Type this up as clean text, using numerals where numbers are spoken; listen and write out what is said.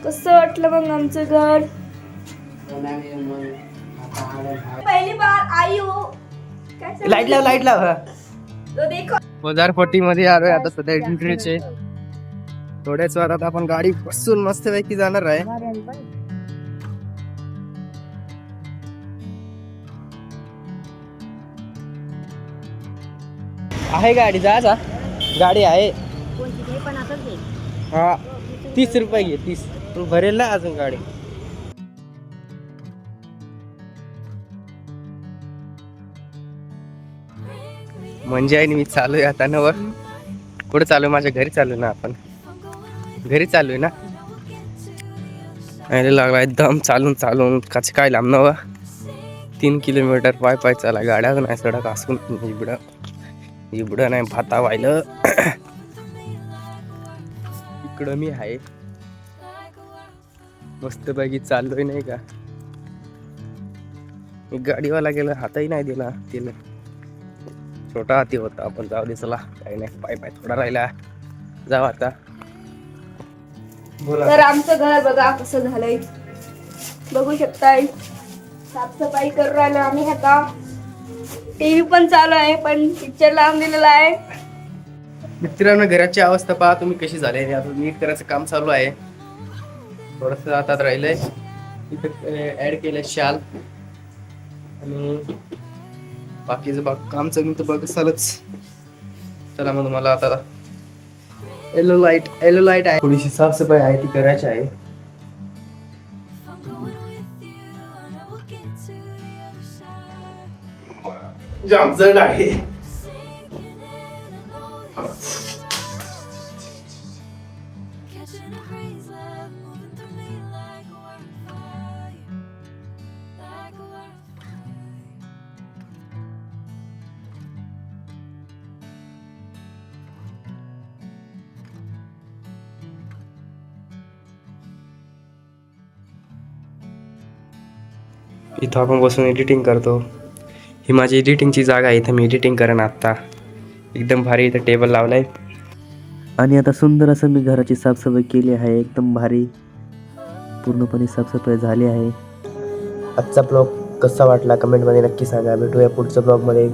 कसं वाटलं मग आमचं घर? पहिली बार आई हो. लाईट लाव तो देखो. बाजारपट्टी मध्ये आलोय आता सध्या एंट्रीचे. थोड्याच वेळात आपण गाडी बसून मस्त पैकी जाणार आहे. आहे गाडी जा गाडी आहे. हा 30 रुपये घे 30. तू भरेल ना अजून गाडी. म्हणजे आहे मी चालू आहे आता ना. कुठे चालू? माझ्या घरी चालू ना. आपण घरी चालू आहे ना. लागला एकदम चालून कच काय लांब नव. 3 किलोमीटर पाय चाला. गाड्या नाही सडक असून इबडं नाही भाता व्हायलं. इकडं मी आहे मस्त पैकी चाललोय नाही का. गाडीवाला गेला हातही नाही दिला तिला. छोटा हाती होता. आपण जाऊ दे चला. काही नाही पाय थोडा राहिला. जाऊ आता. तर आमचं घर बघा कसं झालंय. बघू शकताय. साफसफाई करून राहिलो आम्ही आता. टीव्ही पण चालू आहे पण पिक्चर लावून दिलेला आहे. मित्रांनो घराची अवस्था पहा तुम्ही कशी झाली. आता नीट करायचं काम चालू आहे. थोडस हातात राहिलंय. इथे ऍड केलंय शाल आणि बाकीचं काम चालू तर बघ चालच. चला मग मला आता येलो लाईट आहे. थोडीशी साफसफाई आहे ती करायची आहे. जाम जड आहे. इथं आपण बसून एडिटिंग करतो. ही माझी एडिटिंगची जागा आहे. इथं मी एडिटिंग करेन आता. एकदम भारी इथं टेबल लावलाय. आणि आता सुंदर असं मी घराची साफसफाई केली आहे. एकदम भारी पूर्णपणे साफसफाई झाली आहे. आजचा ब्लॉग कसा वाटला कमेंटमध्ये नक्की सांगा. भेटूया पुढच्या ब्लॉगमध्ये.